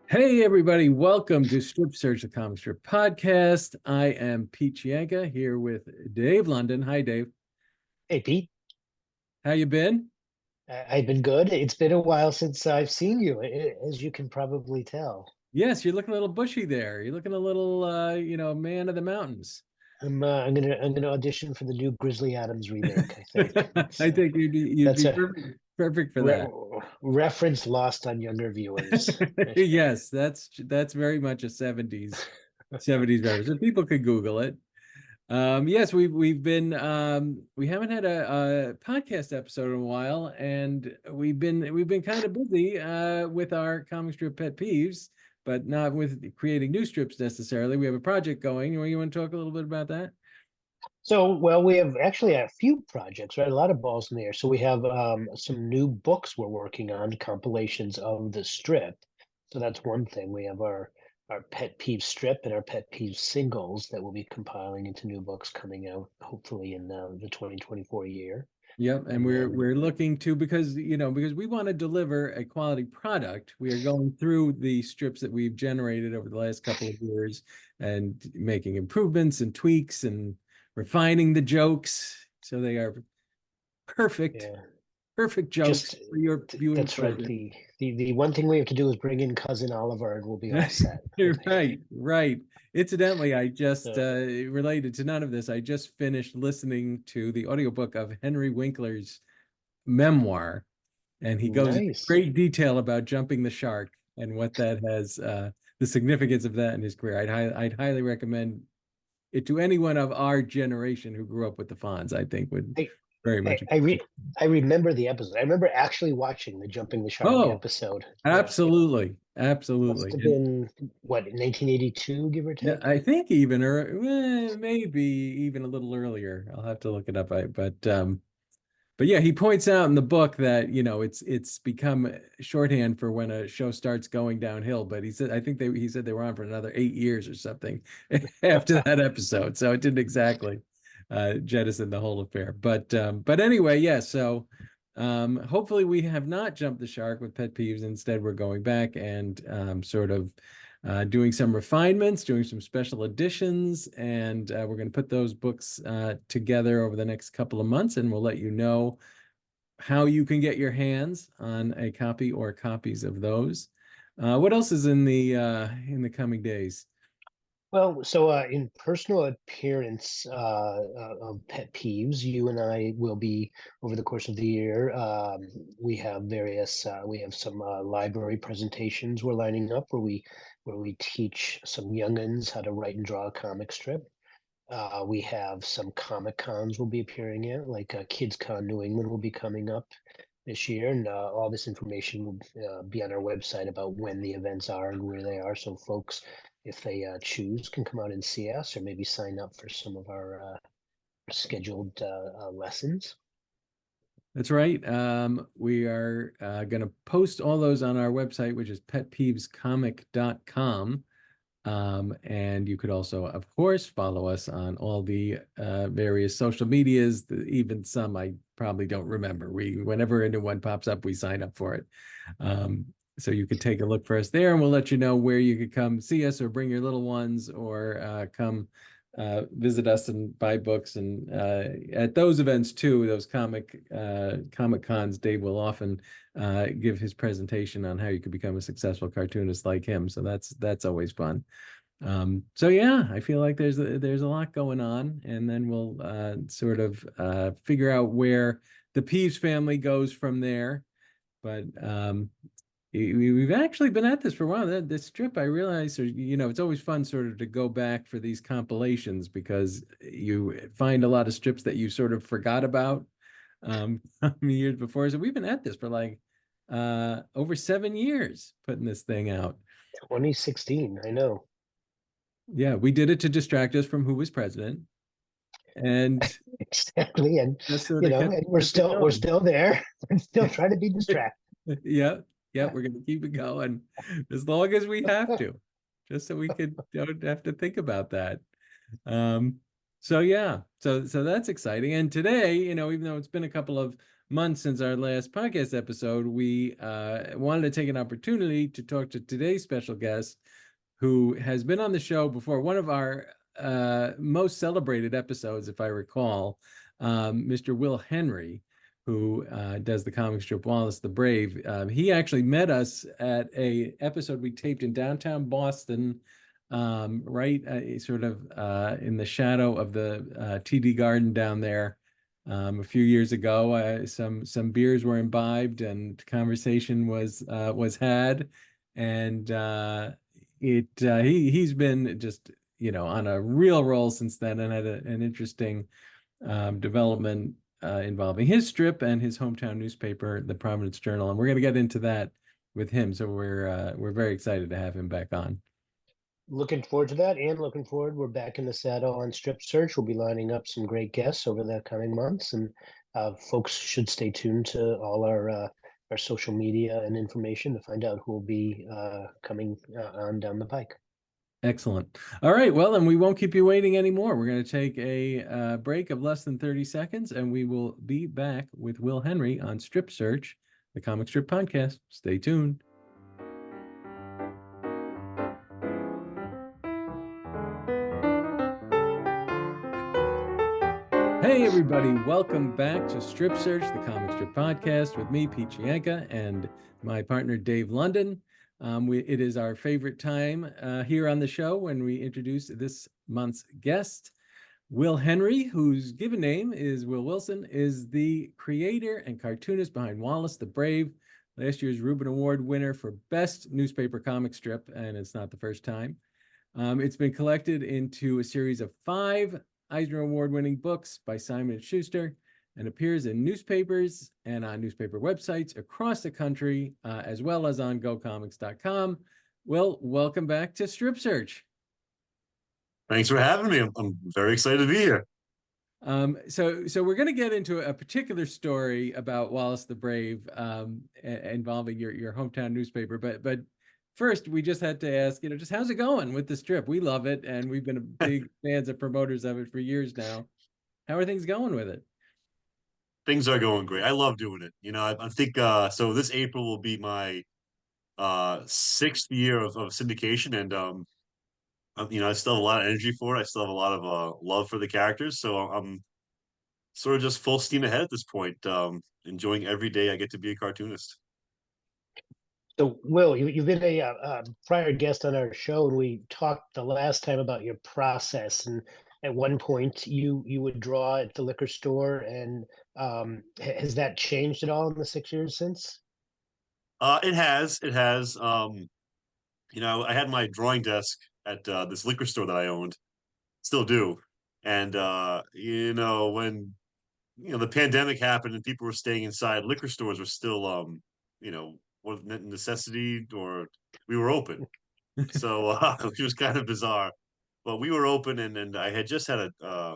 Hey everybody, welcome to Strip Search, the comic strip podcast. I am Pete Chianca here with Dave London. Hi Dave. Hey Pete, How you been? I've been good. It's been a while since I've seen you, as you can probably tell. Yes, you're looking a little bushy there. You're looking a little man of the mountains. I'm gonna audition for the new Grizzly Adams remake. I think I think you'd that's be a perfect for re that. reference lost on younger viewers. Yes, that's very much a 70s reference. So people could Google it. Yes, we've been we haven't had a podcast episode in a while, and we've been kind of busy with our comic strip pet peeves, but not with creating new strips necessarily. We have a project going. You want to talk a little bit about that? So, well, we have actually a few projects, right? A lot of balls in the air. So we have some new books we're working on, compilations of the strip. So that's one thing. We have our pet peeve strip and our pet peeve singles that we'll be compiling into new books coming out hopefully in the 2024 year. Yep, and And we're then, we're looking to because we want to deliver a quality product. We are going through the strips that we've generated over the last couple of years and making improvements and tweaks and refining the jokes so they are perfect, yeah, perfect jokes just for your viewing that's right. pleasure. The one thing we have to do is bring in cousin Oliver, and we'll be all set, I You're think. right, right. Incidentally, I just So related to none of this. I just finished listening to the audiobook of Henry Winkler's memoir, and he goes into nice. great detail about jumping the shark and what that has, the significance of that in his career. I'd highly recommend it to anyone of our generation who grew up with the Fonz. I think would I, very I much I appreciate. re I remember the episode. I remember actually watching the Jumping the Shark Oh, episode. Yeah, absolutely, must absolutely. have And been what, 1982, give or yeah, take. I think even or maybe even a little earlier. I'll have to look it up. But yeah, he points out in the book that it's become shorthand for when a show starts going downhill. But he said they were on for another 8 years or something after that episode, so it didn't exactly jettison the whole affair. But anyway, yeah. So hopefully we have not jumped the shark with pet peeves. Instead, we're going back and sort of doing some refinements, doing some special editions, and we're going to put those books together over the next couple of months, and we'll let you know how you can get your hands on a copy or copies of those. What else is in the coming days? Well, so in personal appearance of pet peeves, you and I will be over the course of the year. We have some library presentations we're lining up where we teach some youngins how to write and draw a comic strip. We have some Comic Cons we'll be appearing at, like Kids Con New England will be coming up this year, and all this information will be on our website about when the events are and where they are. So folks, if they choose, can come out and see us, or maybe sign up for some of our scheduled lessons. That's right. We are going to post all those on our website, which is petpeevescomic.com. And you could also, of course, follow us on all the various social medias, even some I probably don't remember. Whenever a new one pops up, we sign up for it. So you could take a look for us there, and we'll let you know where you could come see us or bring your little ones or come visit us and buy books. And at those events too, those comic cons, Dave will often give his presentation on how you could become a successful cartoonist like him. So that's always fun. So yeah, I feel like there's a lot going on, and then we'll sort of figure out where the Peeves family goes from there. But we've actually been at this for a while. This strip, I realize, it's always fun sort of to go back for these compilations because you find a lot of strips that you sort of forgot about years before. So we've been at this for like over 7 years putting this thing out. 2016, I know. Yeah, we did it to distract us from who was president, and Exactly, and just sort of and kept it we're going. still there. We're still trying to be distracted. Yeah, yeah, we're gonna keep it going as long as we have to, just so we could don't have to think about that. Um, so yeah, so that's exciting. And today, even though it's been a couple of months since our last podcast episode, we wanted to take an opportunity to talk to today's special guest, who has been on the show before. One of our most celebrated episodes, if I recall, Mr. Will Henry, who does the comic strip Wallace the Brave. He actually met us at a episode we taped in downtown Boston, right sort of in the shadow of the TD Garden down there. A few years ago, some beers were imbibed and conversation was had, and he's been just on a real roll since then, and had an interesting development involving his strip and his hometown newspaper, the Providence Journal, and we're going to get into that with him. So we're very excited to have him back on. Looking forward to that, and looking forward, we're back in the saddle on Strip Search. We'll be lining up some great guests over the coming months, and folks should stay tuned to all our social media and information to find out who will be coming on down the pike. Excellent. All right. Well, then we won't keep you waiting anymore. We're going to take a break of less than 30 seconds, and we will be back with Will Henry on Strip Search, the comic strip podcast. Stay tuned. Hey, everybody. Welcome back to Strip Search, the comic strip podcast with me, Pete Chienka, and my partner, Dave London. It is our favorite time here on the show when we introduce this month's guest. Will Henry, whose given name is Will Wilson, is the creator and cartoonist behind Wallace the Brave, last year's Reuben Award winner for Best Newspaper Comic Strip, and it's not the first time. It's been collected into a series of 5 Eisner Award-winning books by Simon & Schuster, and appears in newspapers and on newspaper websites across the country, as well as on GoComics.com. Will, welcome back to Strip Search. Thanks for having me. I'm very excited to be here. So we're going to get into a particular story about Wallace the Brave, involving your hometown newspaper. But first, we just had to ask, just how's it going with the strip? We love it, and we've been big fans and promoters of it for years now. How are things going with it? Things are going great. I love doing it. I think so this April will be my 6th year of syndication, and I still have a lot of energy for it. I still have a lot of love for the characters, so I'm sort of just full steam ahead at this point. Enjoying every day I get to be a cartoonist. So, Will, you've been a prior guest on our show, and we talked the last time about your process. And at one point, you would draw at the liquor store, and has that changed at all in the 6 years since? It has. It has. I had my drawing desk at this liquor store that I owned, still do. And when the pandemic happened and people were staying inside, liquor stores were still what necessity, or we were open. So it was kind of bizarre. But we were open, and I had just had I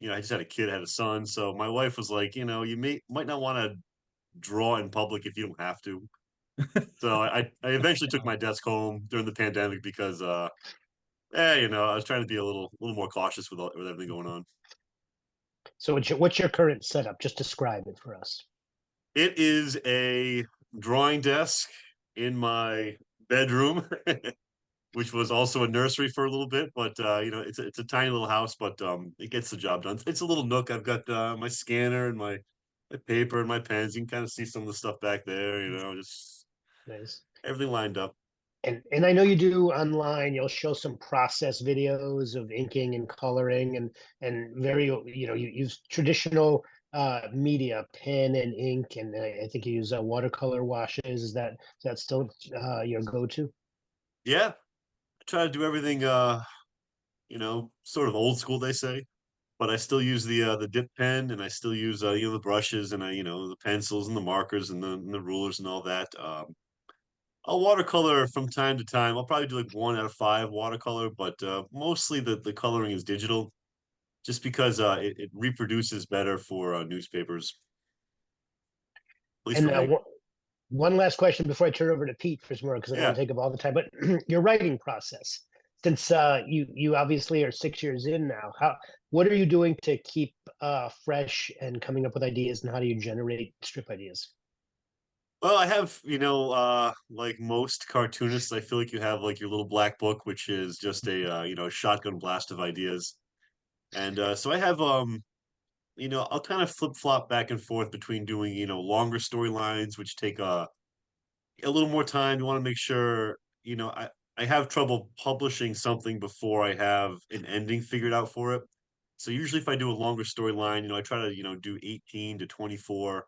just had a kid, had a son. So my wife was like, you might not want to draw in public if you don't have to. So I eventually took my desk home during the pandemic because I was trying to be a little more cautious with everything going on. So, what's your current setup? Just describe it for us. It is a drawing desk in my bedroom, which was also a nursery for a little bit. But it's a tiny little house, but it gets the job done. It's a little nook. I've got my scanner and my paper and my pens. You can kind of see some of the stuff back there. Just Nice. everything lined up. And I know you do online. You'll show some process videos of inking and coloring, and very you use traditional media, pen and ink, and I think you use watercolor washes. Is that still your go-to? Yeah, I try to do everything. Sort of old school, they say. But I still use the dip pen, and I still use the brushes, and the pencils and the markers and the rulers and all that. I'll watercolor from time to time. I'll probably do like 1 out of 5 watercolor, but mostly the coloring is digital, just because it reproduces better for newspapers, at least And for me. one last question before I turn over to Pete for some more, because I don't want Yeah. to take up all the time. But your writing process. since you obviously are 6 years in now, what are you doing to keep fresh and coming up with ideas, and how do you generate strip ideas? Well, I have, like most cartoonists, I feel like you have like your little black book, which is just a shotgun blast of ideas. And so I have I'll kind of flip flop back and forth between doing, longer storylines, which take a little more time. You want to make sure, I have trouble publishing something before I have an ending figured out for it. So usually if I do a longer storyline, I try to, do 18 to 24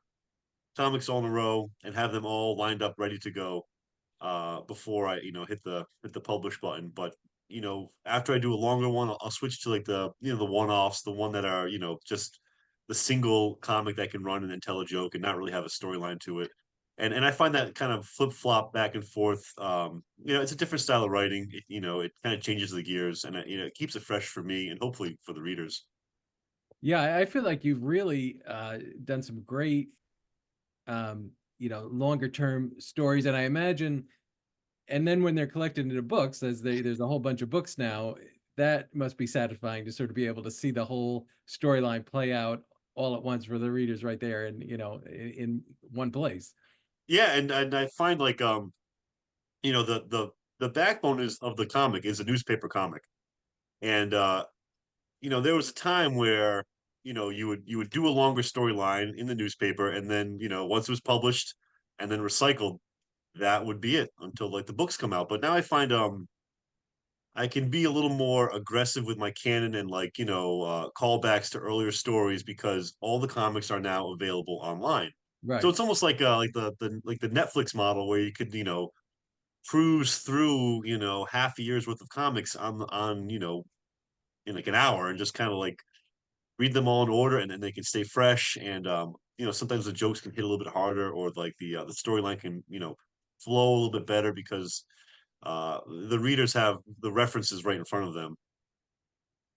comics all in a row and have them all lined up ready to go before I, hit the publish button. But after I do a longer one, I'll switch to like the one-offs, the one that are, just the single comic that can run and then tell a joke and not really have a storyline to it. And I find that kind of flip-flop back and forth. It's a different style of writing. It kind of changes the gears and it keeps it fresh for me and hopefully for the readers. Yeah, I feel like you've really done some great longer term stories. And I imagine, and then when they're collected into books, there's a whole bunch of books now, that must be satisfying to sort of be able to see the whole storyline play out all at once for the readers right there and in one place. Yeah, and I find like the backbone is of the comic is a newspaper comic. And there was a time where you would do a longer storyline in the newspaper, and then once it was published and then recycled, that would be it until like the books come out. But now I find I can be a little more aggressive with my canon and like callbacks to earlier stories because all the comics are now available online. So Right. it's almost like the Netflix model where you could cruise through half a year's worth of comics on in like an hour and just kind of like read them all in order, and then they can stay fresh. And sometimes the jokes can hit a little bit harder, or like the storyline can flow a little bit better because the readers have the references right in front of them.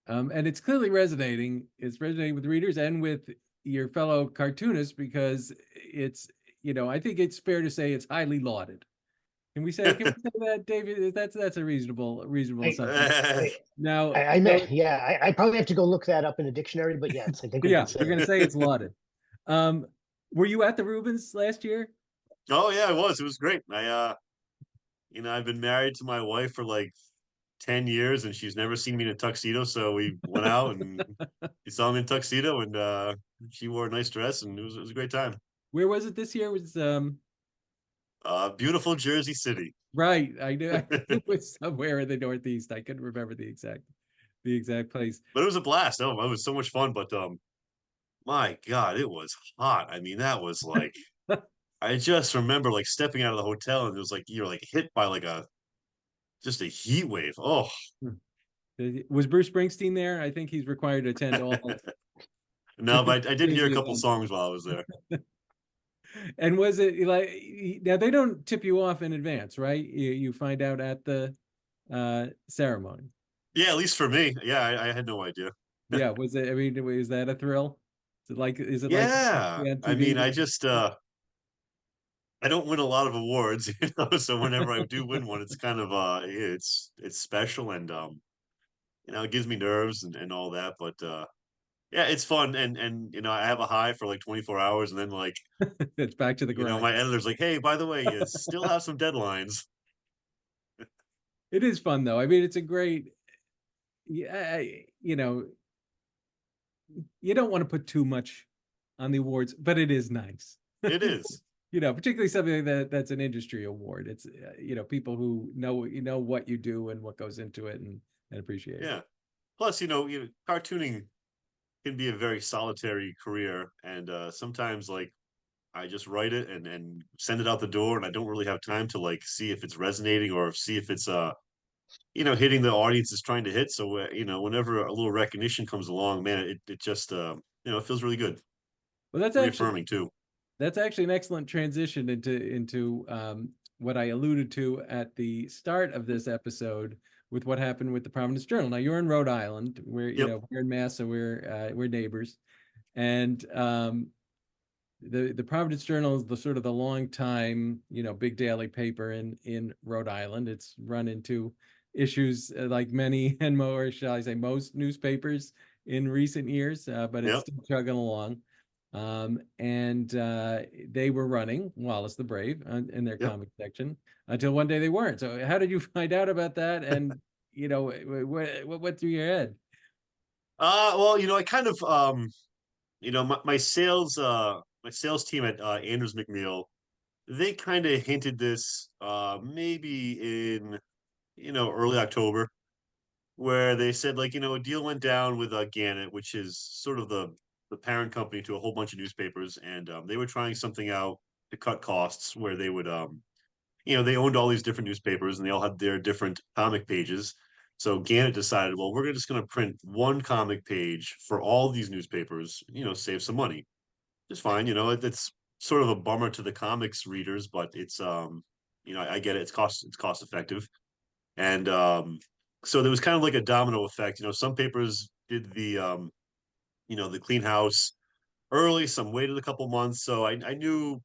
And it's clearly resonating. It's resonating with readers and with your fellow cartoonists because it's, I think it's fair to say it's highly lauded. Can we say that, David? That's a reasonable I, assumption. I, Now, I meant, yeah, I probably have to go look that up in a dictionary, but yes, I think we yeah, can say we're gonna it. say it's lauded. Um, were you at the Rubens last year? Oh yeah, it was great. I've been married to my wife for like 10 years and she's never seen me in a tuxedo, so we went out and she saw me in tuxedo, and she wore a nice dress, and it was a great time. Where was it this year? Was Beautiful Jersey City. right. I knew it was somewhere in the Northeast. I couldn't remember the exact place. But it was a blast. Oh, it was so much fun. But my God, it was hot. I mean, that was like I just remember like stepping out of the hotel and it was like you're like hit by like a just a heat wave. Oh, Was Bruce Springsteen there? I think he's required to attend all no, but I did hear crazy a couple events. songs while I was there. And was it like now they don't tip you off in advance, right? You find out at the ceremony. Yeah, at least for me. Yeah, I had no idea. Yeah, was it? I mean, is that a thrill? Is it like Yeah, on I TV? mean, I don't win a lot of awards, so whenever I do win one, it's kind of it's special, and it gives me nerves and all that, but yeah, it's fun. And I have a high for like 24 hours, and then like It's back to the grind. my editor's like, hey, by the way, you still have some deadlines. It is fun though. I mean, it's a great. Yeah, you don't want to put too much on the awards, but it is nice. It is. Particularly something that's an industry award. It's people who know what you do and what goes into it and appreciate it. Yeah. Plus, cartooning can be a very solitary career, and sometimes like I just write it and send it out the door, and I don't really have time to like see if it's resonating or see if it's hitting the audience is trying to hit. So whenever a little recognition comes along, man, it just it feels really good, Well, reaffirming too. that's actually an excellent transition into what I alluded to at the start of this episode with what happened with the Providence Journal. Now you're in Rhode Island. Yep. We're in Mass, so we're neighbors, and the Providence Journal is the sort of the long time big daily paper in Rhode Island. It's run into issues like many and more, shall I say, most newspapers in recent years, but it's Yep. still chugging along. And they were running Wallace the Brave in their Yep. comic section until one day they weren't. So how did you find out about that? And what went through your head? Well, I kind of my sales team at Andrews McNeil, they kind of hinted this maybe in early October, where they said, like, a deal went down with Gannett, which is sort of the parent company to a whole bunch of newspapers, and they were trying something out to cut costs where they would they owned all these different newspapers and they all had their different comic pages. So Gannett decided, well, we're just going to print one comic page for all these newspapers, save some money. It's fine, it's sort of a bummer to the comics readers, but it's I get it. It's cost effective. And so there was kind of like a domino effect. Some papers did the clean house early, some waited a couple months. So I knew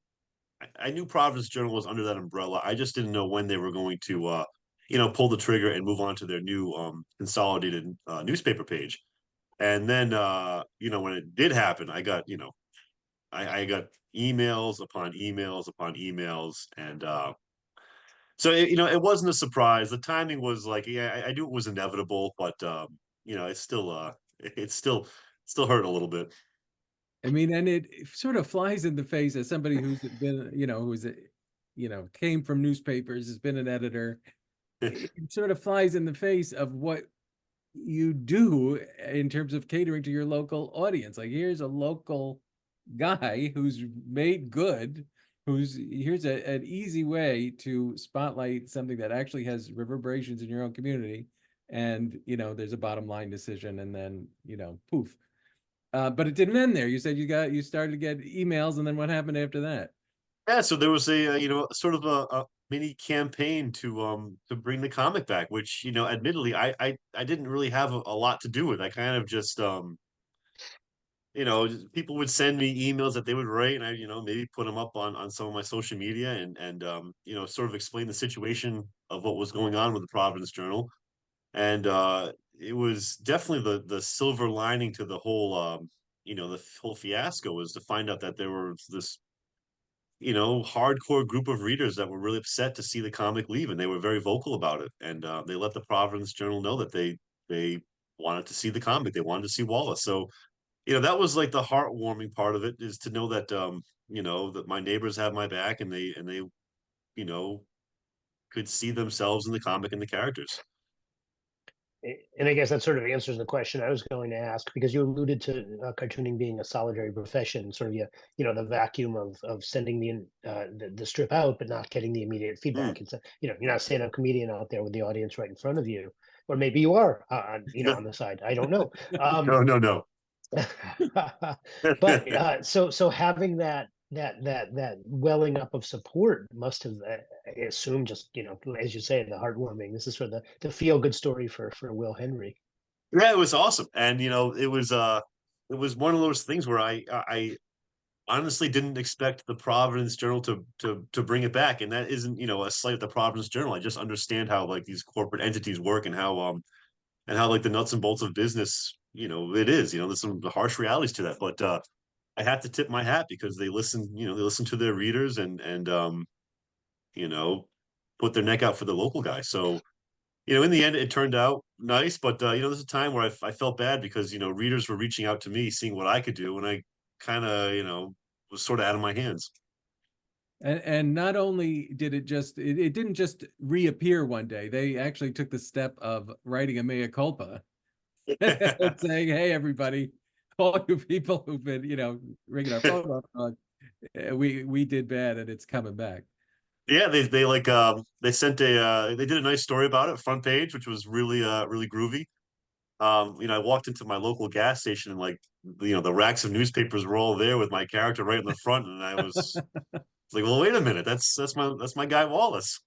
Providence Journal was under that umbrella. I just didn't know when they were going to pull the trigger and move on to their new consolidated newspaper page. And then when it did happen, I got emails upon emails upon emails, and so it wasn't a surprise. The timing was like, yeah, I knew it was inevitable, but it's still it still hurt a little bit. I mean, and it sort of flies in the face as somebody who's been, came from newspapers, has been an editor. It sort of flies in the face of what you do in terms of catering to your local audience. Like, here's a local guy who's made good, here's an easy way to spotlight something that actually has reverberations in your own community. And, there's a bottom line decision, and then, poof. But it didn't end there. You said you started to get emails, and then what happened after that? Yeah, so there was a sort of a mini campaign to bring the comic back, which admittedly I didn't really have a lot to do with. I kind of just people would send me emails that they would write, and I maybe put them up on some of my social media, and sort of explain the situation of what was going on with the Providence Journal. And it was definitely the silver lining to the whole the whole fiasco, was to find out that there was this hardcore group of readers that were really upset to see the comic leave, and they were very vocal about it. And they let the Providence Journal know that they wanted to see the comic, they wanted to see Wallace. So that was like the heartwarming part of it, is to know that that my neighbors have my back, and they you know could see themselves in the comic and the characters. And I guess that sort of answers the question I was going to ask, because you alluded to cartooning being a solitary profession, sort of the vacuum of sending the strip out but not getting the immediate Hmm. feedback. It's you're not a stand-up comedian out there with the audience right in front of you, or maybe you are, on the side. I don't know. No, no, no. But so having that welling up of support must have, I assume, just as you say, the heartwarming. This is for the feel good story for Will Henry. Yeah, it was awesome. And it was one of those things where I honestly didn't expect the Providence Journal to bring it back. And that isn't, a slight at the Providence Journal. I just understand how, like, these corporate entities work, and how, like, the nuts and bolts of business, it is. There's some harsh realities to that. But I have to tip my hat, because they listen to their readers, and you know, put their neck out for the local guy. So in the end, it turned out nice. But there's a time where I felt bad, because readers were reaching out to me, seeing what I could do, and I kind of was sort of out of my hands. And not only did it didn't just reappear one day, they actually took the step of writing a mea culpa and saying, hey, everybody, all you people who've been, ringing our phone off, we did bad, and it's coming back. Yeah, they like they sent they did a nice story about it, front page, which was really groovy. I walked into my local gas station, and, like, the racks of newspapers were all there with my character right in the front, and I was like, well, wait a minute, that's my guy Wallace.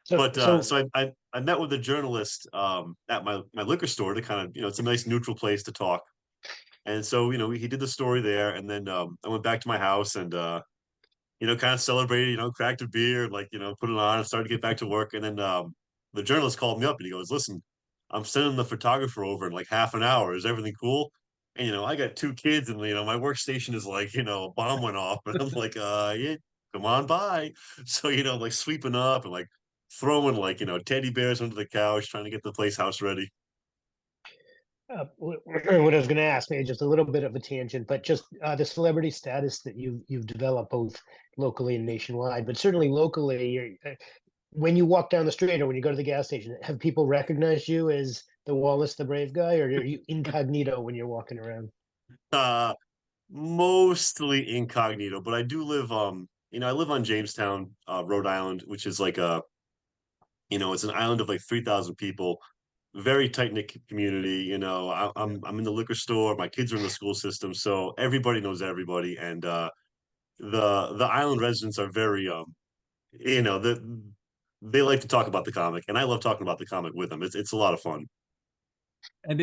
So But so so I met with a journalist at my liquor store, to kind of, it's a nice neutral place to talk. And so he did the story there, and then I went back to my house, and kind of celebrated, cracked a beer, like, put it on and started to get back to work. And then the journalist called me up and he goes, "Listen, I'm sending the photographer over in like half an hour. Is everything cool?" And I got two kids, and my workstation is like, a bomb went off, and I'm like, yeah, come on by. So like sweeping up and like throwing like teddy bears under the couch, trying to get the place house ready. What I was going to ask, maybe just a little bit of a tangent, but just the celebrity status that you've developed both locally and nationwide, but certainly locally, when you walk down the street or when you go to the gas station, have people recognized you as the Wallace the Brave guy, or are you incognito when you're walking around? Uh, Mostly incognito, but I do live, I live on Jamestown, Rhode Island, which is like it's an island of like 3,000 people, very tight knit community. I'm in the liquor store. My kids are in the school system, so everybody knows everybody, and the island residents are very they like to talk about the comic, and I love talking about the comic with them. It's a lot of fun. And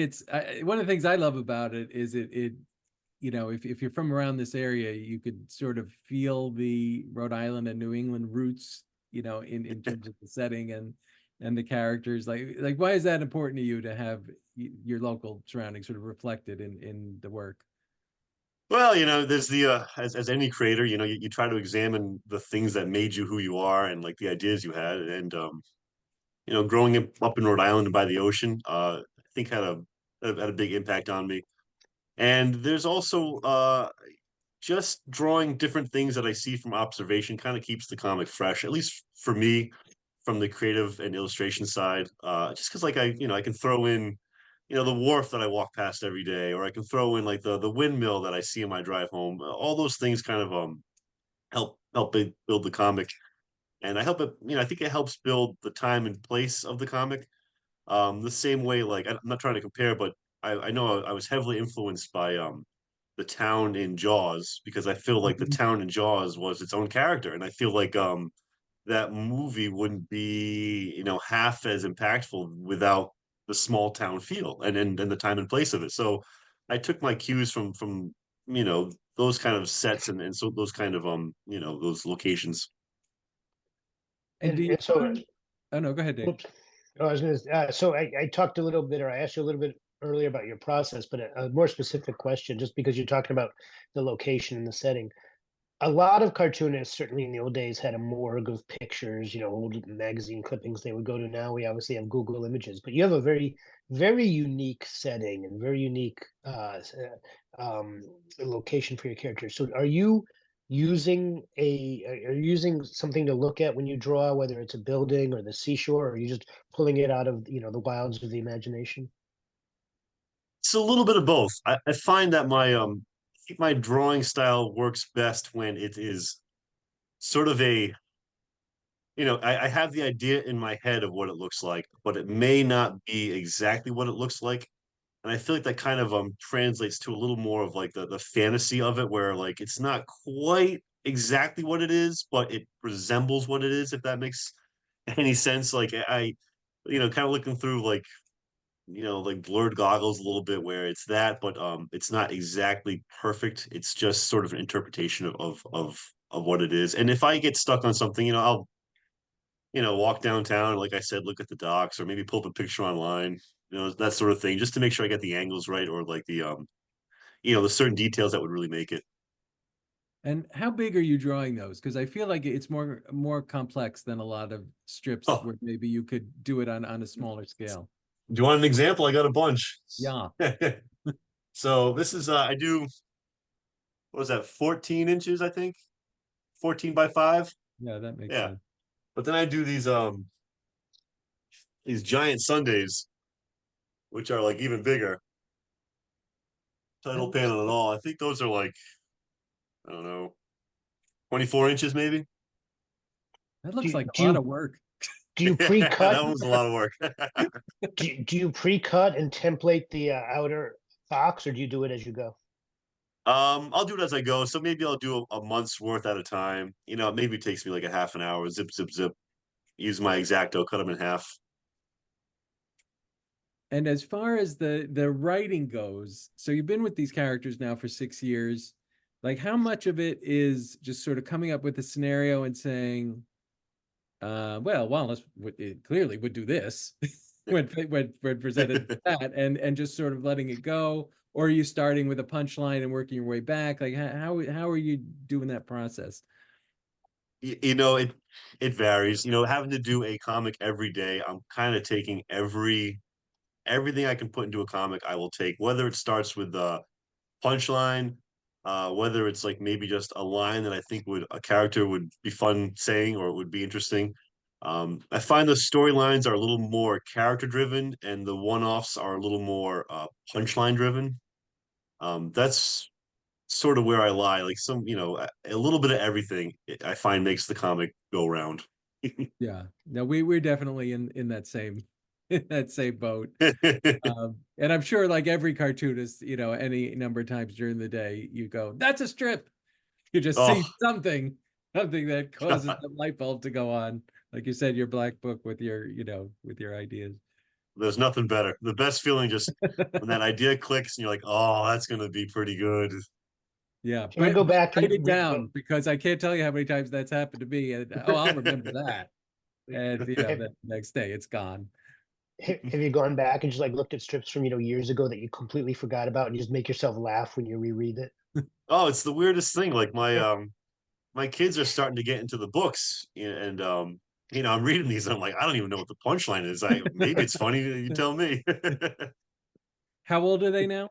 one of the things I love about it is if you're from around this area, you could sort of feel the Rhode Island and New England roots, in terms of the setting and the characters. Like why is that important to you to have your local surroundings sort of reflected in the work? Well, there's the as any creator, you try to examine the things that made you who you are and like the ideas you had. And growing up in Rhode Island and by the ocean, I think had a big impact on me. And there's also just drawing different things that I see from observation kind of keeps the comic fresh, at least for me, from the creative and illustration side. Just because like I can throw in, the wharf that I walk past every day, or I can throw in like the windmill that I see in my drive home. All those things kind of build the comic, and I help it. I think it helps build the time and place of the comic. The same way, like I'm not trying to compare, but I know I was heavily influenced by the town in Jaws because I feel like the Mhm. town in Jaws was its own character, and I feel like that movie wouldn't be half as impactful without the small town feel and the time and place of it. So I took my cues from those kind of sets and so those kind of those locations. And do you And so, find? Oh no, go ahead, Dave. whoops. Oh, I was going to. So I talked a little bit, or I asked you a little bit earlier about your process, but a more specific question, just because you're talking about the location and the setting. A lot of cartoonists, certainly in the old days, had a morgue of pictures, old magazine clippings they would go to. Now we obviously have Google Images, but you have a very, very unique setting and very unique location for your characters. So are you using something to look at when you draw, whether it's a building or the seashore, or are you just pulling it out of, the wilds of the imagination? It's a little bit of both. I find that I think my drawing style works best when it is sort of I have the idea in my head of what it looks like, but it may not be exactly what it looks like. And I feel like that kind of translates to a little more of like the fantasy of it, where like it's not quite exactly what it is, but it resembles what it is, if that makes any sense. Like kind of looking through like blurred goggles a little bit where it's that, but it's not exactly perfect. It's just sort of an interpretation of what it is. And if I get stuck on something, I'll walk downtown, like I said, look at the docks, or maybe pull up a picture online, that sort of thing, just to make sure I get the angles right, or like the certain details that would really make it. And how big are you drawing those? Because I feel like it's more complex than a lot of strips Oh, where maybe you could do it on a smaller scale. do you want an example? I got a bunch. Yeah, So this is I do what was that, 14 inches, I think, 14 by 5. yeah, that makes Yeah. sense. But then I do these giant Sundays, which are like even bigger. That Title looks panel and all. I think those are like, I don't know, 24 inches maybe. that Do looks you, like a do lot you of work. do you Yeah, pre-cut? that was a lot of work. Do you pre-cut and template the outer box, or do you do it as you go? I'll do it as I go. So maybe I'll do a month's worth at a time. Maybe it takes me like a half an hour. Zip, zip, zip. Use my X-Acto, cut them in half. And as far as the writing goes, so you've been with these characters now for 6 years. Like how much of it is just sort of coming up with a scenario and saying, well, Wallace clearly would do this when presented with that, and just sort of letting it go, or are you starting with a punchline and working your way back? Like how are you doing that process? You know, it varies. You know, having to do a comic every day, I'm kind of taking everything I can put into a comic, I will take, whether it starts with the punchline, whether it's like maybe just a line that I think would a character would be fun saying or it would be interesting. I find the storylines are a little more character driven and the one-offs are a little more punchline driven. That's sort of where I lie. Like a little bit of everything I find makes the comic go round. Yeah, no, we're definitely in that same in that same boat. And I'm sure, like every cartoonist, any number of times during the day, you go, "That's a strip." You just see Oh, something that causes the light bulb to go on. Like you said, your black book with with your ideas. there's nothing better. The best feeling just when that idea clicks and you're like, oh, that's gonna be pretty good. Yeah, Should we go but back write and it down because I can't tell you how many times that's happened to me. And oh, I'll remember that. And the next day it's gone. have you gone back and just like looked at strips from years ago that you completely forgot about and just make yourself laugh when you reread it? Oh, it's the weirdest thing. Like my kids are starting to get into the books and I'm reading these and I'm like, I don't even know what the punchline is. I maybe it's funny, you tell me. How old are they now?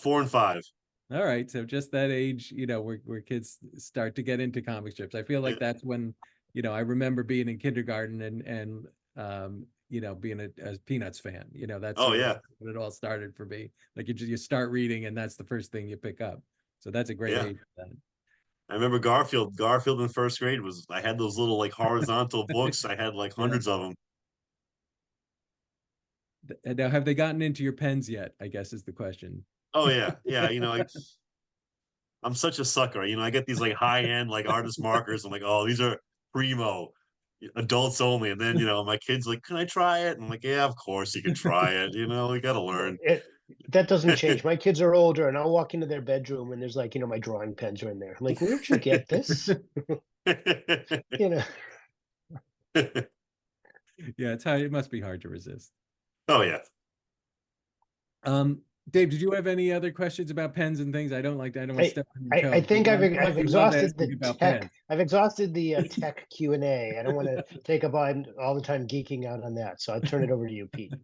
4 and 5. All right, so just that age, where kids start to get into comic strips. I feel like Yeah. that's when, I remember being in kindergarten and being a Peanuts fan. That's Oh sort of yeah. when it all started for me. Like you start reading and that's the first thing you pick up. So that's a great Yeah. age for I remember Garfield. Garfield in first grade was I had those little like horizontal that. books. I had like Yeah. hundreds of them. And now, have they gotten into your pens yet? I guess is the question. Oh yeah. Yeah. I'm such a sucker. I get these like high end like artist markers. I'm like, oh, these are primo, adults only. And then my kid's like, can I try it? And I'm like, yeah, of course you can try it. We got to learn. That doesn't change. My kids are older, and I'll walk into their bedroom, and there's like my drawing pens are in there. I'm like, where'd you get this? You know, Yeah, it must be hard to resist. Oh yeah. Um, Dave, did you have any other questions about pens and things? I don't want to I step on your I toes, but think I've you love exhausted asking the about tech. pens. I've exhausted the tech Q&A. I don't want to take up all the time geeking out on that. So I'll turn it over to you, Pete.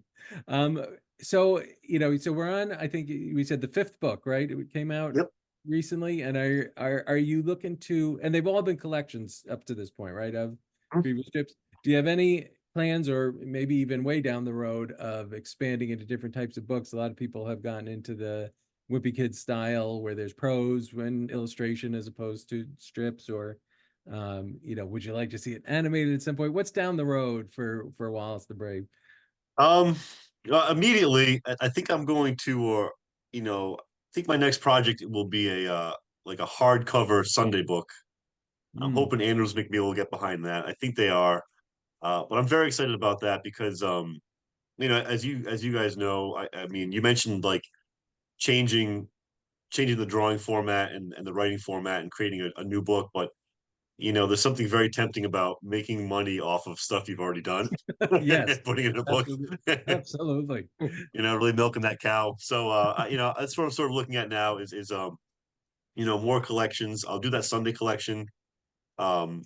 Um, so we're on, I think we said the fifth book, right? It came out Yep. recently, and are you looking to, and they've all been collections up to this point, right? Of previous strips. Do you have any plans, or maybe even way down the road, of expanding into different types of books? A lot of people have gotten into the Wimpy Kid style where there's prose and illustration as opposed to strips, or would you like to see it animated at some point? What's down the road for Wallace the Brave? Um, Immediately, I think I'm going to, I think my next project will be a like a hardcover Sunday book. I'm Hmm. hoping Andrews McMeel will get behind that. I think they are, but I'm very excited about that because, as you guys know, I mean, you mentioned like changing changing the drawing format and the writing format and creating a new book, but there's something very tempting about making money off of stuff you've already done Yes, and putting it in a book. absolutely. Absolutely. Really milking that cow. So, that's what I'm sort of looking at now is more collections. I'll do that Sunday collection. Um,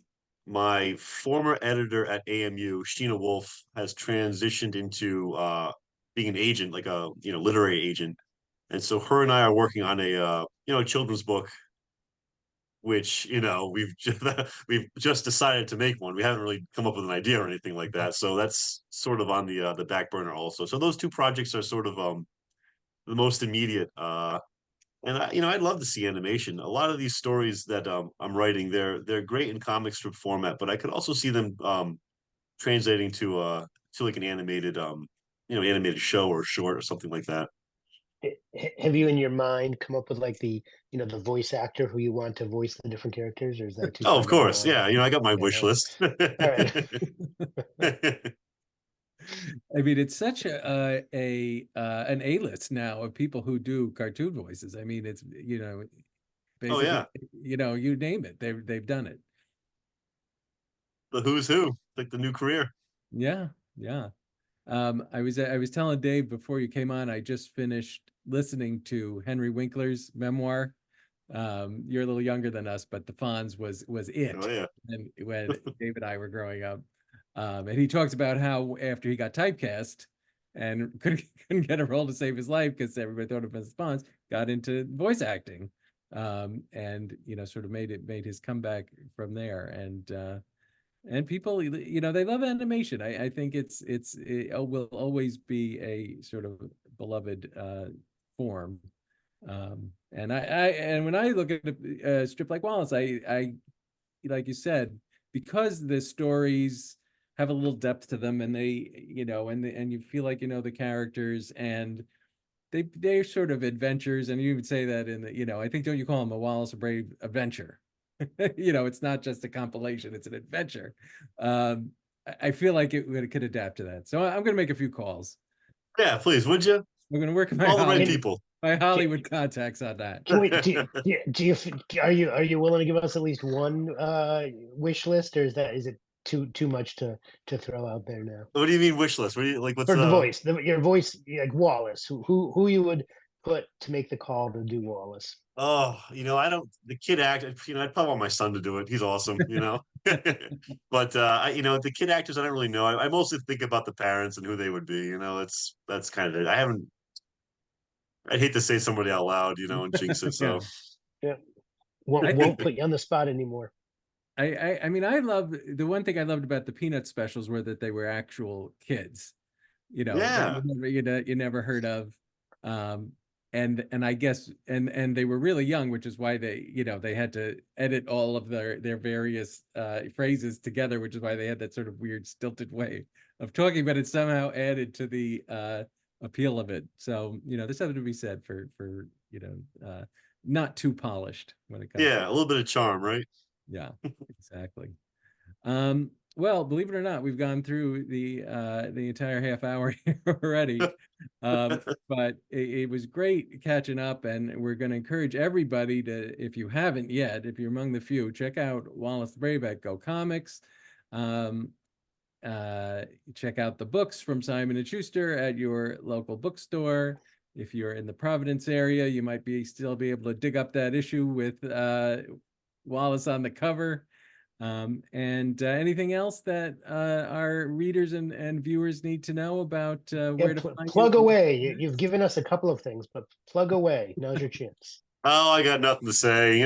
my former editor at AMU, Sheena Wolf, has transitioned into being an agent, like a literary agent, and so her and I are working on a children's book, which we've just decided to make one. We haven't really come up with an idea or anything like that, so that's sort of on the back burner also. So those two projects are sort of the most immediate. And I'd love to see animation. A lot of these stories that I'm writing, they're great in comic strip format, but I could also see them translating to like an animated show or short or something like that. Have you in your mind come up with like the voice actor who you want to voice the different characters, or is that too Oh, far of down the course, line? yeah. I got my Okay, wish list. all right. I mean, it's such an A-list now of people who do cartoon voices. I mean, it's Oh basically yeah. you name it, they've done it. the who's who, like the new career. Yeah, yeah. I was telling Dave before you came on, I just finished listening to Henry Winkler's memoir. You're a little younger than us, but The Fonz was Oh it yeah. when Dave and I were growing up. And he talks about how after he got typecast and couldn't get a role to save his life because everybody thought of him as Fonz, got into voice acting. And sort of made his comeback from there. And people, they love animation. I think it will always be a sort of beloved form. And when I look at a strip like Wallace, I like you said, because the stories have a little depth to them, and and you feel like the characters, and they're sort of adventures, and you would say that in the, I think, don't you call them a Wallace the Brave adventure? It's not just a compilation, it's an adventure. I feel like it could adapt to that. So I'm going to make a few calls. Yeah, please, would you? I'm going to work with All the right Can- people. my Hollywood contacts on that. Can we do you are you willing to give us at least one wish list, or is it too much to throw out there now? What do you mean wish list? What do you like? What's For the voice, your voice, like Wallace, who you would put to make the call to do Wallace? Oh, I don't. The kid act. I'd probably want my son to do it. He's awesome. But the kid actors, I don't really know. I mostly think about the parents and who they would be. That's kind of it. I haven't. I'd hate to say somebody out loud, and jinx it. So Yeah, I won't think put you on the spot anymore. I mean, I love the one thing I loved about the Peanut specials were that they were actual kids, that yeah, you never heard of. And I guess and they were really young, which is why they had to edit all of their various phrases together, which is why they had that sort of weird stilted way of talking, but it somehow added to the appeal of it. So there's something to be said for not too polished when it comes to, yeah, a little bit of charm, right? yeah, exactly. Well, believe it or not, we've gone through the entire half hour here already. But it was great catching up, and we're going to encourage everybody to, if you haven't yet, if you're among the few, check out Wallace the Brave at Go Comics. Um, Check out the books from Simon and Schuster at your local bookstore. If you're in the Providence area, you might still be able to dig up that issue with Wallace on the cover. And anything else that our readers and viewers need to know about where to find Plug you? away. You've given us a couple of things, but plug away. Now's your chance. Oh, I got nothing to say.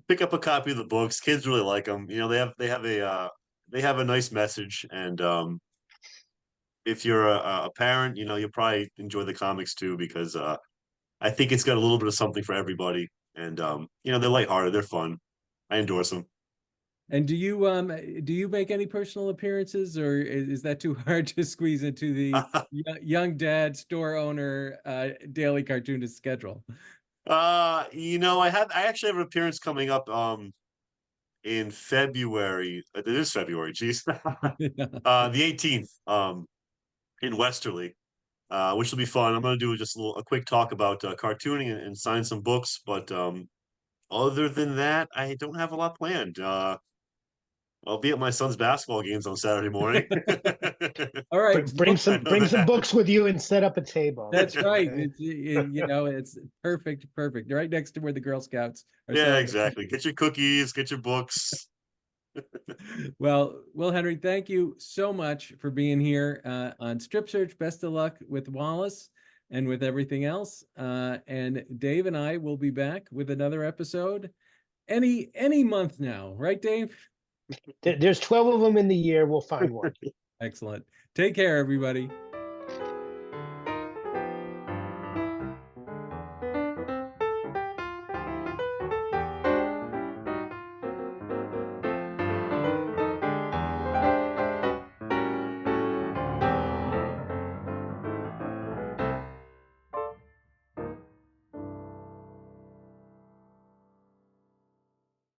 Pick up a copy of the books. Kids really like them. They have a nice message, and if you're a parent, you'll probably enjoy the comics too because I think it's got a little bit of something for everybody, and they're lighthearted, they're fun. I endorse them. And do you make any personal appearances, or is that too hard to squeeze into the young dad store owner daily cartoonist schedule? I actually have an appearance coming up in February. It is February, geez. The 18th in Westerly, which will be fun. I'm going to do just a quick talk about cartooning and sign some books, but other than that, I don't have a lot planned. I'll be at my son's basketball games on Saturday morning. All right, Bring I some know that. books with you and set up a table. that's right. Okay? It's perfect, right next to where the Girl Scouts are Yeah, selling. exactly. Get your cookies, get your books. Well, Henry, thank you so much for being here on Strip Search. Best of luck with Wallace and with everything else. And Dave and I will be back with another episode any month now, right, Dave? There's 12 of them in the year. We'll find one. Excellent. Take care, everybody.